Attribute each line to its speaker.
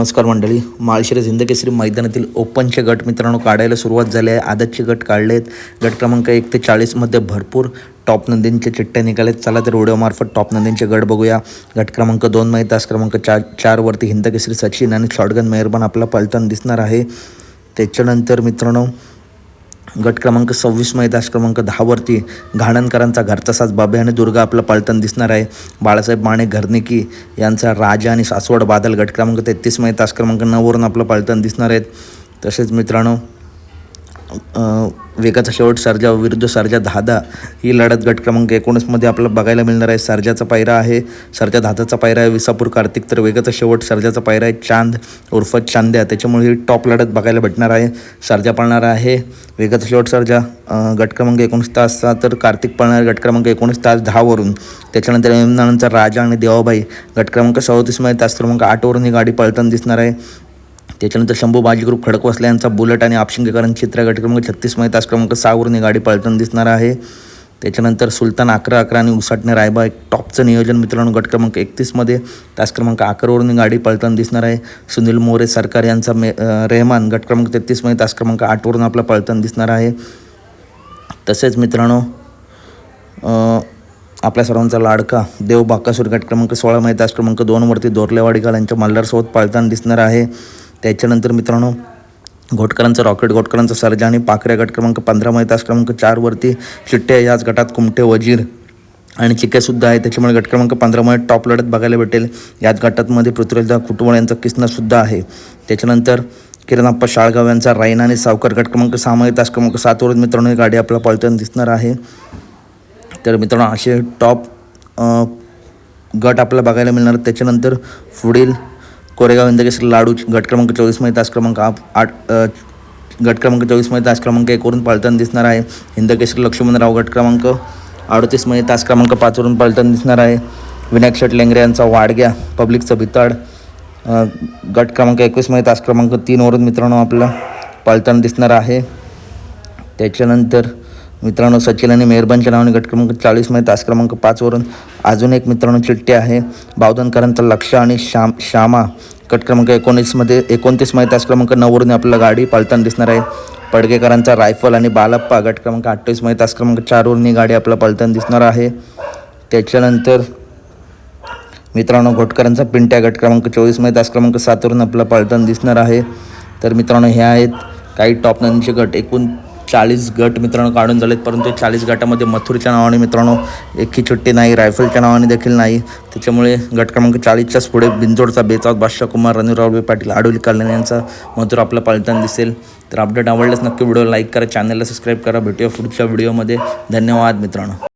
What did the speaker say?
Speaker 1: नमस्कार मंडळी. माळशिरस हिंदकेसरी मैदानातील ओपनचे गट मित्रांनो काढायला सुरुवात झाली आहे. आदतचे गट काढलेत. गट क्रमांक 1 ते 40मध्ये भरपूर टॉप नंदींचे चिठ्ठ्या निघालेत. चला तर व्हिडिओमार्फत टॉप नंदींचे गट बघूया. गट क्रमांक 2 मध्ये तास क्रमांक 4वरती हिंदकेसरी सचिन आणि शॉटगन मेहरबान आपला पलटण दिसणार आहे. त्याच्यानंतर मित्रांनो गट क्रमांक 26 मध्ये तास क्रमांक 10वरती घाणणकरांचा घरचा साज बाबे आणि दुर्गा आपलं पलटण दिसणार आहे. बाळासाहेब माणे घरनिकी यांचा राजा आणि सासवड बादल गट क्रमांक 33 मध्ये तास क्रमांक 9वरून आपलं पलटण दिसणार आहेत. तसेच मित्रांनो वेगाचा शेवट सर्जा विरुद्ध सर्जा दादा ही लढत गट क्रमांक 19मध्ये आपल्याला बघायला मिळणार आहे. सर्जाचा पायरा आहे, सर्जा दादाचा पायरा आहे विसापूर कार्तिक, तर वेगाचा शेवट सर्जाचा पायरा आहे चांद उर्फ चांद्या. त्याच्यामुळे ही टॉप लढत बघायला भेटणार आहे. सर्जा पळणार आहे वेगाचा शेवट सर्जा गट क्रमांक 19 तासचा, तर कार्तिक पळणार गट क्रमांक 19 तास 10वरून. त्याच्यानंतर यमुनानंदचा राजा आणि देवाबाई गट क्रमांक 37मध्ये तास क्रमांक 8वरून ही गाडी पळताना दिसणार आहे. त्याच्यानंतर शंभू बाजी ग्रुप खडकवासला यांचा बुलेट आणि आपशिंगेकरांची चित्रा गट क्रमांक 36मध्ये तास क्रमांक 6वरून ही गाडी पळताना दिसणार आहे. त्याच्यानंतर सुलतान 11-11 आणि उसाटणे रायबा एक टॉपचं नियोजन मित्रांनो गट क्रमांक 31मध्ये तास क्रमांक 11वरून ही गाडी पळताना दिसणार आहे. सुनील मोरे सरकार यांचा रेहमान गट क्रमांक 33मध्ये तास क्रमांक 8वरून आपला पळताना दिसणार आहे. तसेच मित्रांनो आपल्या सर्वांचा लाडका देव बाकासूर गट क्रमांक 16मध्ये तास क्रमांक 2वरती दोरलेवाडीकर यांच्या मल्हारसोबत पळताना दिसणार आहे. त्याच्यानंतर मित्रांनो घोटकरांचा रॉकेट, घोटकरांचा सर्जा आणि पाखऱ्या गट क्रमांक 15मध्ये तास क्रमांक 4वरती चिट्ट्या. याच गटात कुमटे, वजीर आणि चिक्यासुद्धा आहे. त्याच्यामुळे गट क्रमांक 15मध्ये टॉप लढत बघायला भेटेल. याच गटातमध्ये पृथ्वीराज कुटुंब यांचा किसनासुद्धा आहे. त्याच्यानंतर किरणाप्पा शाळगाव यांचा राईन आणि सावकर गट क्रमांक 6मध्ये तास क्रमांक 7वरून मित्रांनो ही गाडी आपला पळताना दिसणार आहे. तर मित्रांनो असे टॉप गट आपल्याला बघायला मिळणार. त्याच्यानंतर पुढील कोरेगाव हिंदकेसरी लाडू गट क्रमांक 24मध्ये तास क्रमांक 8 गट क्रमांक 24मध्ये तास क्रमांक 1वरून पळताना दिसणार आहे. हिंदकेसरी लक्ष्मणराव गट क्रमांक 38मध्ये तास क्रमांक 5वरून पळताना दिसणार आहे. विनायक शेट लेंगरे यांचा वाडग्या पब्लिकचं भिताड गट क्रमांक 21मध्ये तास क्रमांक 3वरून मित्रांनो आपला पळताना दिसणार आहे. त्याच्यानंतर मित्रांनो सचिन आणि मेहरबानच्या नावाने गट क्रमांक 40मध्ये तास क्रमांक 5वरून अजून एक मित्रांनो चिठ्ठी आहे. बावधनकरांचा लक्ष आणि श्यामा गट क्रमांक 29मध्ये तास क्रमांक 9वरून आपल्याला गाडी पळताना दिसणार आहे. पडगेकरांचा रायफल आणि बालप्पा गट क्रमांक 28मध्ये तास क्रमांक 4वरून ही गाडी आपल्याला पळताना दिसणार आहे. त्याच्यानंतर मित्रांनो घोटकरांचा पिंट्या गट क्रमांक 24मध्ये तास क्रमांक 7वरून आपल्याला पळताना दिसणार आहे. तर मित्रांनो हे आहेत काही टॉप नंदीचे गट. एकूण 40 गट मित्रांनो काढून झालेत, परंतु 40 गटामध्ये मथुरच्या नावाने मित्रांनो एकही चिठ्ठी नाही, रायफलच्या नावाने देखील नाही. त्याच्यामुळे गट क्रमांक 40च्याच पुढे बिंजोडचा बेचावत बादशाह कुमार, रणवीरराव पाटील, आडोली कल्याण यांचा मथुर आपला पलटण दिसेल. तर अपडेट आवडल्यास नक्की व्हिडिओ लाईक करा, चॅनलला सबस्क्राईब करा. भेटूया पुढच्या व्हिडिओमध्ये. धन्यवाद मित्रांनो.